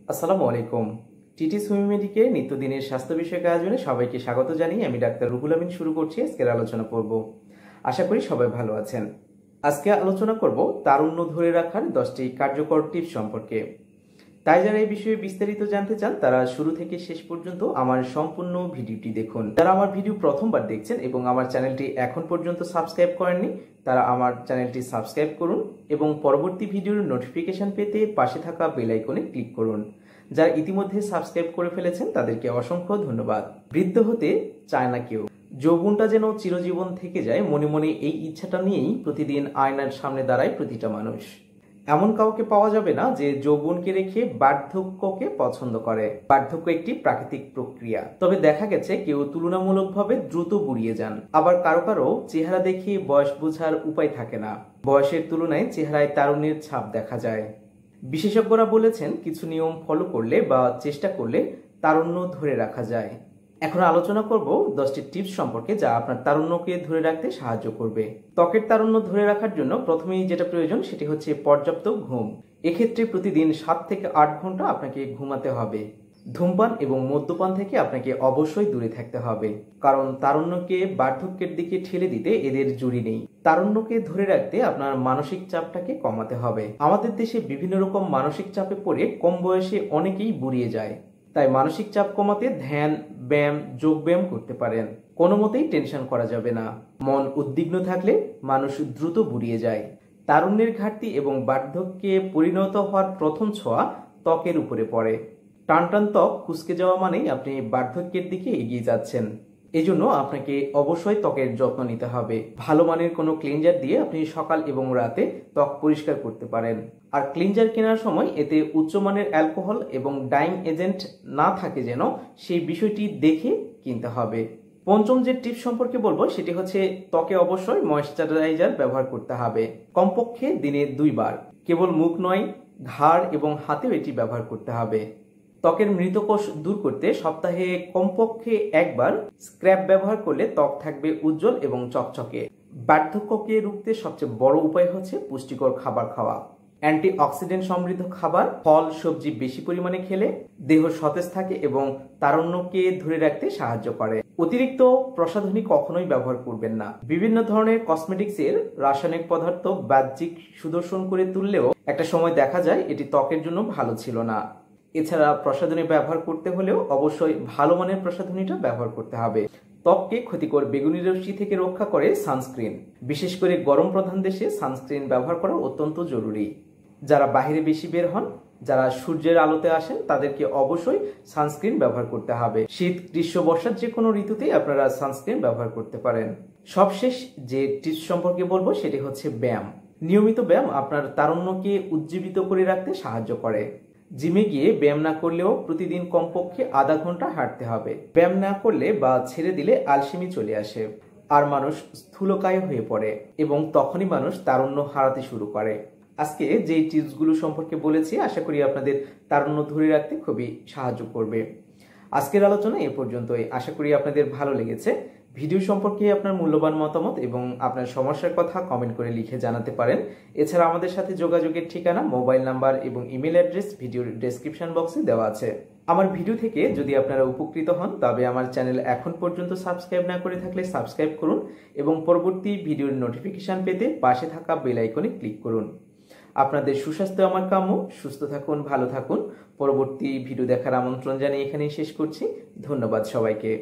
আসসালামু আলাইকুম। টিটি সুমি মেডিকের নিত্যদিনের স্বাস্থ্য বিষয়ক আয়োজনে সবাইকে স্বাগত জানিয়ে আমি ডাক্তার রুহুল আমিন শুরু করছি আজকের আলোচনা পর্ব। আশা করি সবাই ভালো আছেন। আজকে আলোচনা করব তারুণ্য ধরে রাখার 10টি কার্যকর টিপস সম্পর্কে। তাই যারা এই বিষয়ে বিস্তারিত জানতে চান তারা শুরু থেকে শেষ পর্যন্ত আমার সম্পূর্ণ ভিডিওটি দেখুন। যারা আমার ভিডিও প্রথমবার দেখছেন এবং আমার চ্যানেলটি এখন পর্যন্ত সাবস্ক্রাইব করেননি তারা আমার চ্যানেলটি সাবস্ক্রাইব করুন এবং পরবর্তী ভিডিওর নোটিফিকেশন পেতে পাশে থাকা বেল আইকনে ক্লিক করুন। যারা ইতিমধ্যে সাবস্ক্রাইব করে ফেলেছেন তাদেরকে অসংখ্য ধন্যবাদ। বৃদ্ধ হতে চায় না কেউ, যৌবনটা যেন চিরজীবন থেকে যায়, মনে মনে এই ইচ্ছাটা নিয়েই প্রতিদিন আয়নার সামনে দাঁড়ায় প্রতিটা মানুষ। এমন কাউকে পাওয়া যাবে না যে যৌবনকে রেখে বার্ধক্যকে পছন্দ করে। বার্ধক্য একটি প্রাকৃতিক প্রক্রিয়া, তবে দেখা গেছে কেউ তুলনামূলকভাবে দ্রুত বুড়িয়ে যান, আবার কারো কারো চেহারা দেখে বয়স বোঝার উপায় থাকে না। বয়সের তুলনায় চেহারায় তারুণ্যের ছাপ দেখা যায়। বিশেষজ্ঞরা বলেছেন কিছু নিয়ম ফলো করলে বা চেষ্টা করলে তারুণ্য ধরে রাখা যায়। এখন আলোচনা করব 10টি টিপস সম্পর্কে যা আপনার তারুণ্যকে ধরে রাখতে সাহায্য করবে। ত্বকের তারুণ্য ধরে রাখার জন্য প্রথমেই যেটা প্রয়োজন সেটি হচ্ছে পর্যাপ্ত ঘুম। এক্ষেত্রে প্রতিদিন 7 থেকে 8 ঘন্টা আপনাকে ঘুমাতে হবে। ধূমপান এবং মদ্যপান থেকে আপনাকে অবশ্যই দূরে থাকতে হবে, কারণ তারুণ্যকে বার্ধক্যের দিকে ঠেলে দিতে এদের জুড়ি নেই। তারুণ্যকে ধরে রাখতে আপনার মানসিক চাপটাকে কমাতে হবে। আমাদের দেশে বিভিন্ন রকম মানসিক চাপে পড়ে কম বয়সে অনেকেই বুড়িয়ে যায়। তাই মানসিক চাপ কমাতে ধ্যান, ব্যায়াম, যোগ ব্যায়াম করতে পারেন। কোনো মতেই টেনশন করা যাবে না। মন উদ্বিগ্ন থাকলে মানুষ দ্রুত বুড়িয়ে যায়। তারুণ্যের ঘাটতি এবং বার্ধক্যে পরিণত হওয়ার প্রথম ছোঁয়া ত্বকের উপরে পড়ে। টান টান ত্বক কুঁচকে যাওয়া মানেই আপনি বার্ধক্যের দিকে এগিয়ে যাচ্ছেন। এজন্য আপনাকে অবশ্যই ত্বকের যত্ন নিতে হবে। ভালো মানের কোনো ক্লিনজার দিয়ে আপনি সকাল এবং রাতে ত্বক পরিষ্কার করতে পারেন। আর ক্লিনজার কেনার সময় এতে উচ্চমানের অ্যালকোহল এবং ডাইং এজেন্ট না থাকে যেন, সেই বিষয়টি দেখে কিনতে হবে। পঞ্চম যে টিপস সম্পর্কে বলবো সেটি হচ্ছে ত্বকে অবশ্যই ময়েশ্চারাইজার ব্যবহার করতে হবে, কমপক্ষে দিনে 2 বার। কেবল মুখ নয়, ঘাড় এবং হাতেও এটি ব্যবহার করতে হবে। ত্বকের মৃত কোষ দূর করতে সপ্তাহে কমপক্ষে 1 বার স্ক্র্যাব ব্যবহার করলে ত্বক থাকবে উজ্জ্বল এবং চকচকে। বার্ধক্যকে রুখতে সবচেয়ে বড় উপায় হচ্ছে পুষ্টিকর খাবার খাওয়া। অ্যান্টিঅক্সিডেন্ট সমৃদ্ধ খাবার, ফল, সবজি বেশি পরিমাণে খেলে দেহ সতেজ থাকে এবং তারুণ্যকে ধরে রাখতে সাহায্য করে। অতিরিক্ত প্রসাধনী কখনোই ব্যবহার করবেন না। বিভিন্ন ধরনের কসমেটিক্সের রাসায়নিক পদার্থ বাহ্যিক সুদর্শন করে তুললেও একটা সময় দেখা যায় এটি ত্বকের জন্য ভালো ছিল না। এছাড়া প্রসাধনী ব্যবহার করতে হলেও অবশ্যই ভালো মানের প্রসাধনীটা ব্যবহার করতে হবে। ত্বককে ক্ষতিকর বেগুনি রশ্মি থেকে রক্ষা করে সানস্ক্রিন। বিশেষ করে গরম প্রধান দেশে সানস্ক্রিন ব্যবহার করা অত্যন্ত জরুরি। যারা বাইরে বেশি বের হন, যারা সূর্যের আলোতে আসেন, তাদেরকে অবশ্যই সানস্ক্রিন ব্যবহার করতে হবে। শীত, গ্রীষ্ম, বর্ষার যে কোনো ঋতুতেই আপনারা সানস্ক্রিন ব্যবহার করতে পারেন। সবশেষ যে টিপস সম্পর্কে বলবো সেটি হচ্ছে ব্যায়াম। নিয়মিত ব্যায়াম আপনার তারুণ্যকে উজ্জীবিত করে রাখতে সাহায্য করে। জিমে গিয়ে ব্যায়াম না করলেও প্রতিদিন কমপক্ষে আধা ঘন্টা হাঁটতে হবে। ব্যায়াম না করলে বা ছেড়ে দিলে আলসেমি চলে আসে, আর মানুষ স্থূলকায় হয়ে পড়ে এবং তখনই মানুষ তারুণ্য হারাতে শুরু করে। আজকে যে টিপসগুলো সম্পর্কে বলেছি আশা করি আপনাদের তারুণ্য ধরে রাখতে খুবই সাহায্য করবে। আজকের আলোচনা এ পর্যন্তই। আশা করি আপনাদের ভালো লেগেছে। ভিডিও সম্পর্কে আপনার মূল্যবান মতামত এবং আপনার সমস্যার কথা কমেন্ট করে লিখে জানাতে পারেন। এছাড়া আমাদের সাথে যোগাযোগের ঠিকানা, মোবাইল নাম্বার এবং ইমেল অ্যাড্রেস ভিডিওর ডেসক্রিপশন বক্সে দেওয়া আছে। আমার ভিডিও থেকে যদি আপনারা উপকৃত হন তবে আমার চ্যানেল এখন পর্যন্ত সাবস্ক্রাইব না করে থাকলে সাবস্ক্রাইব করুন এবং পরবর্তী ভিডিওর নোটিফিকেশন পেতে পাশে থাকা বেল আইকনে ক্লিক করুন। আপনাদের সুস্বাস্থ্য আমার কাম্য। সুস্থ থাকুন, ভালো থাকুন। পরবর্তী ভিডিও দেখার আমন্ত্রণ জানিয়ে এখানেই শেষ করছি। ধন্যবাদ সবাইকে।